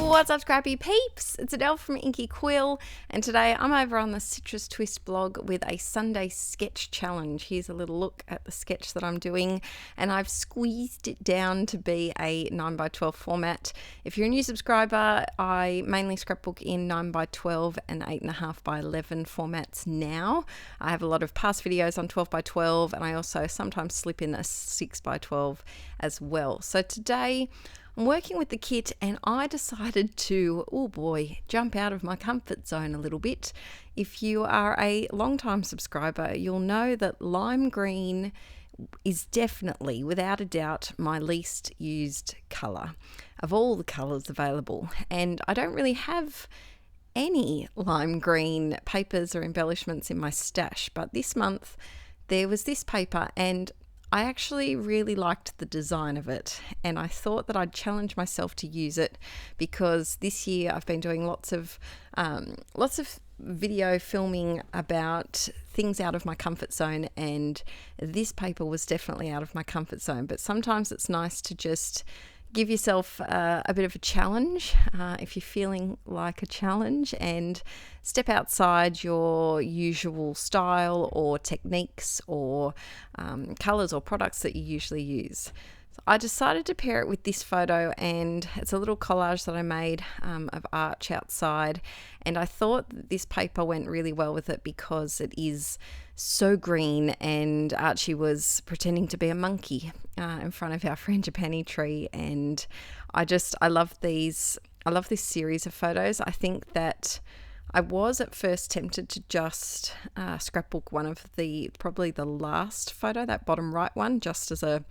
What's up, Scrappy peeps? It's Adele from Inkie Quill, and today I'm over on the Citrus Twist blog with a Sunday sketch challenge. Here's a little look at the sketch that I'm doing, and I've squeezed it down to be a 9x12 format. If you're a new subscriber, I mainly scrapbook in 9x12 and 8.5x11 formats now. I have a lot of past videos on 12x12, and I also sometimes slip in a 6x12 as well. So today I'm working with the kit, and I decided to, oh boy, jump out of my comfort zone a little bit. If you are a long-time subscriber, you'll know that lime green is definitely, without a doubt, my least used colour of all the colours available. And I don't really have any lime green papers or embellishments in my stash, but this month there was this paper, and I actually really liked the design of it, and I thought that I'd challenge myself to use it because this year I've been doing lots of video filming about things out of my comfort zone, and this paper was definitely out of my comfort zone. But sometimes it's nice to just give yourself a bit of a challenge if you're feeling like a challenge, and step outside your usual style or techniques or colours or products that you usually use. So I decided to pair it with this photo, and it's a little collage that I made of Arch outside, and I thought that this paper went really well with it because it is so green, and Archie was pretending to be a monkey in front of our frangipani tree, and I love this series of photos. I think that I was at first tempted to just scrapbook one of probably the last photo, that bottom right one, just as a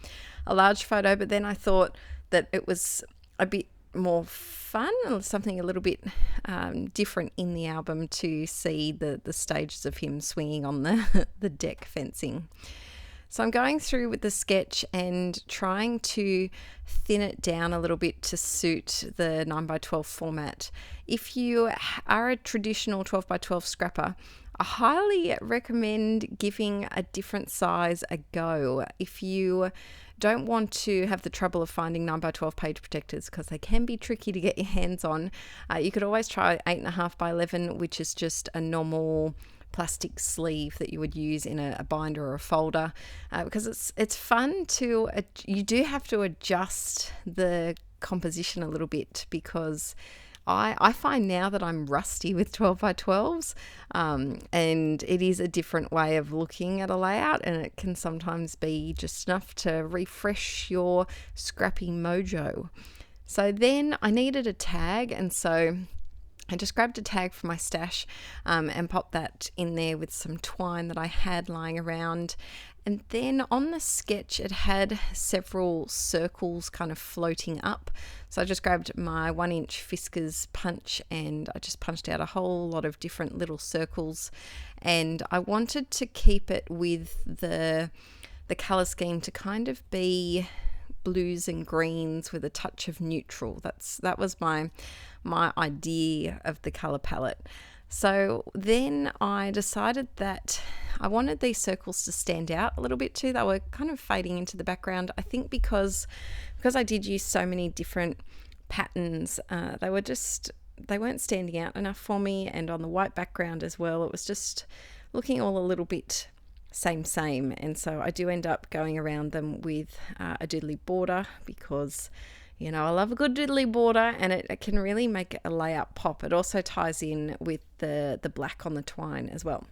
large photo, but then I thought that it was a bit more fun and something a little bit different in the album to see the stages of him swinging on the deck fencing. So I'm going through with the sketch and trying to thin it down a little bit to suit the 9x12 format. If you are a traditional 12x12 scrapper, I highly recommend giving a different size a go. If you don't want to have the trouble of finding 9x12 page protectors, because they can be tricky to get your hands on, you could always try 8.5x11, which is just a normal plastic sleeve that you would use in a binder or a folder, because it's fun to, you do have to adjust the composition a little bit, because I find now that I'm rusty with 12x12s, and it is a different way of looking at a layout, and it can sometimes be just enough to refresh your scrappy mojo. So then I needed a tag, and so I just grabbed a tag from my stash and popped that in there with some twine that I had lying around. And then on the sketch, it had several circles kind of floating up. So I just grabbed my 1-inch Fiskars punch, and I just punched out a whole lot of different little circles. And I wanted to keep it with the colour scheme to kind of be blues and greens with a touch of neutral. That was my idea of the colour palette. So then I decided that I wanted these circles to stand out a little bit too. They were kind of fading into the background. I think because I did use so many different patterns, they weren't standing out enough for me, and on the white background as well, it was just looking all a little bit same, and so I do end up going around them with a doodly border, because you know, I love a good doodly border, and it can really make a layout pop. It also ties in with the black on the twine as well.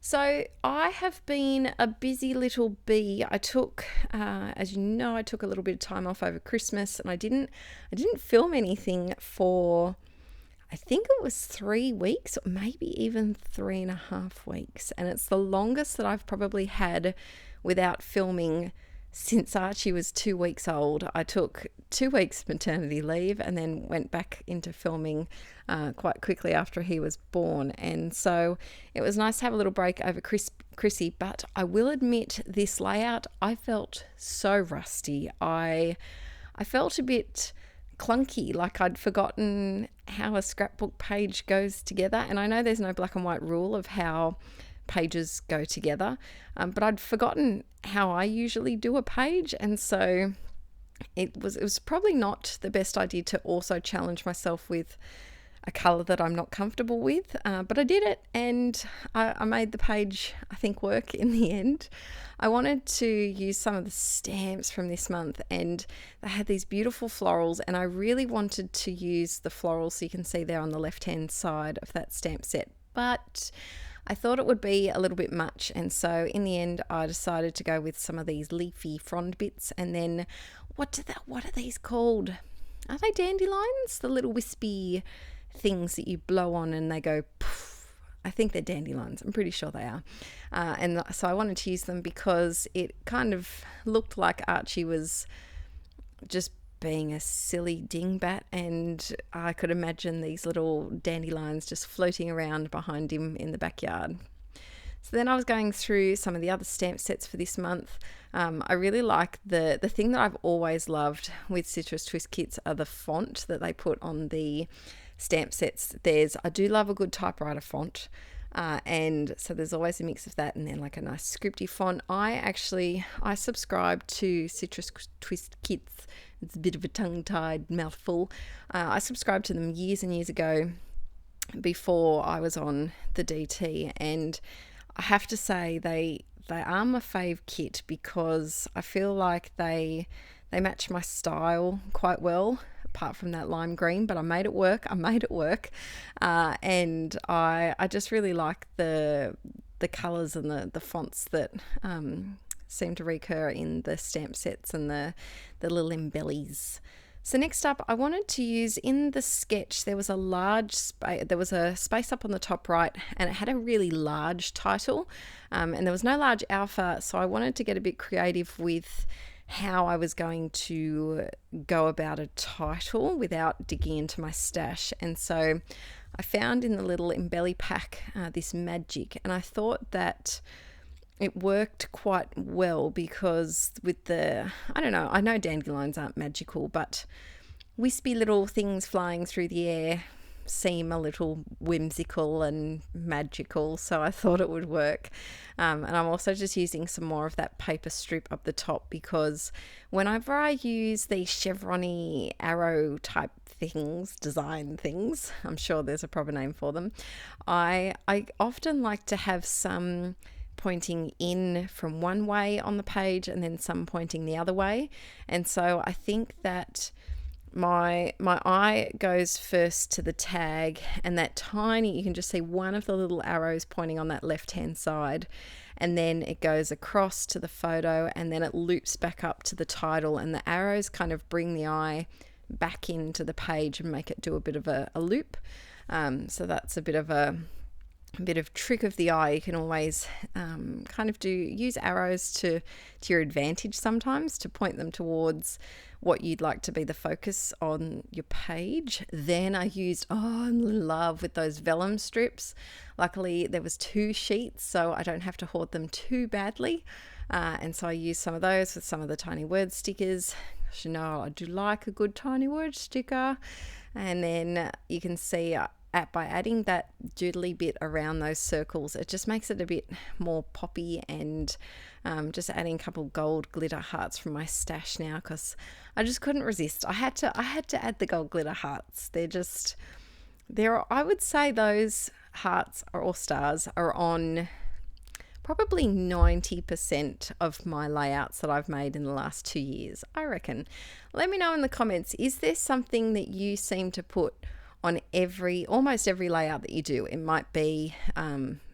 So I have been a busy little bee. I took, as you know, I took a little bit of time off over Christmas, and I didn't film anything for, I think it was 3 weeks, or maybe even 3.5 weeks. And it's the longest that I've probably had without filming since Archie was 2 weeks old. I took 2 weeks maternity leave and then went back into filming quite quickly after he was born. And so it was nice to have a little break over Chrissy, but I will admit, this layout, I felt so rusty. I felt a bit clunky, like I'd forgotten how a scrapbook page goes together. And I know there's no black and white rule of how pages go together, but I'd forgotten how I usually do a page, and so it was probably not the best idea to also challenge myself with a colour that I'm not comfortable with, but I did it, and I made the page, I think, work in the end. I wanted to use some of the stamps from this month, and they had these beautiful florals, and I really wanted to use the florals, so you can see there on the left hand side of that stamp set, but I thought it would be a little bit much, and so in the end I decided to go with some of these leafy frond bits. And then what are these called? Are they dandelions? The little wispy things that you blow on and they go poof. I think they're dandelions. I'm pretty sure they are. And so I wanted to use them because it kind of looked like Archie was just being a silly dingbat, and I could imagine these little dandelions just floating around behind him in the backyard. So then I was going through some of the other stamp sets for this month. I really like the thing that I've always loved with Citrus Twist kits are the font that they put on the stamp sets. I do love a good typewriter font, and so there's always a mix of that and then like a nice scripty font. I subscribe to Citrus Twist kits. It's a bit of a tongue-tied mouthful. I subscribed to them years and years ago before I was on the DT, and I have to say they are my fave kit because I feel like they match my style quite well, apart from that lime green, but I made it work. And I just really like the colours and the fonts that seem to recur in the stamp sets and the little embellies. So next up, I wanted to use, in the sketch, there was a large space, there was a space up on the top right, and it had a really large title, and there was no large alpha, so I wanted to get a bit creative with how I was going to go about a title without digging into my stash. And so I found in the little embelly pack this magic, and I thought that it worked quite well because with I know dandelions aren't magical, but wispy little things flying through the air seem a little whimsical and magical, so I thought it would work. And I'm also just using some more of that paper strip up the top because whenever I use these chevron-y arrow type things, design things, I'm sure there's a proper name for them, I often like to have some pointing in from one way on the page and then some pointing the other way. And so I think that my eye goes first to the tag, and that tiny, you can just see one of the little arrows pointing on that left hand side, and then it goes across to the photo, and then it loops back up to the title, and the arrows kind of bring the eye back into the page and make it do a bit of a loop. So that's a bit of trick of the eye. You can always kind of use arrows to your advantage sometimes, to point them towards what you'd like to be the focus on your page. Then I used, I'm in love with those vellum strips. Luckily there was 2 sheets, so I don't have to hoard them too badly. And so I used some of those with some of the tiny word stickers. You know, I do like a good tiny word sticker. And then you can see by adding that doodly bit around those circles, it just makes it a bit more poppy, and just adding a couple gold glitter hearts from my stash now because I just couldn't resist. I had to add the gold glitter hearts. I would say those hearts or stars are on probably 90% of my layouts that I've made in the last 2 years, I reckon. Let me know in the comments, is there something that you seem to put on almost every layout that you do? It might be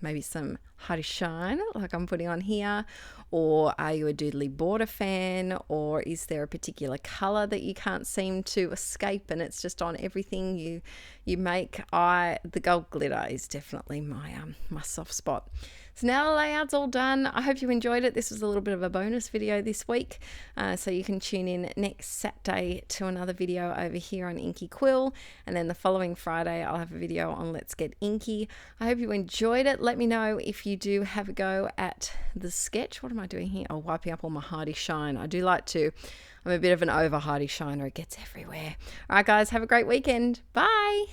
maybe some Hearty Shine like I'm putting on here, or are you a doodly border fan, or is there a particular color that you can't seem to escape and it's just on everything you make? The gold glitter is definitely my soft spot. So now the layout's all done. I hope you enjoyed it. This was a little bit of a bonus video this week, so you can tune in next Saturday to another video over here on Inkie Quill, and then the following Friday I'll have a video on Let's Get Inky. I hope you enjoyed it. Let me know if you do have a go at the sketch. What am I doing here? Oh, wiping up all my Hearty Shine. I do like to. I'm a bit of an over Hearty Shiner. It gets everywhere. All right, guys, have a great weekend. Bye.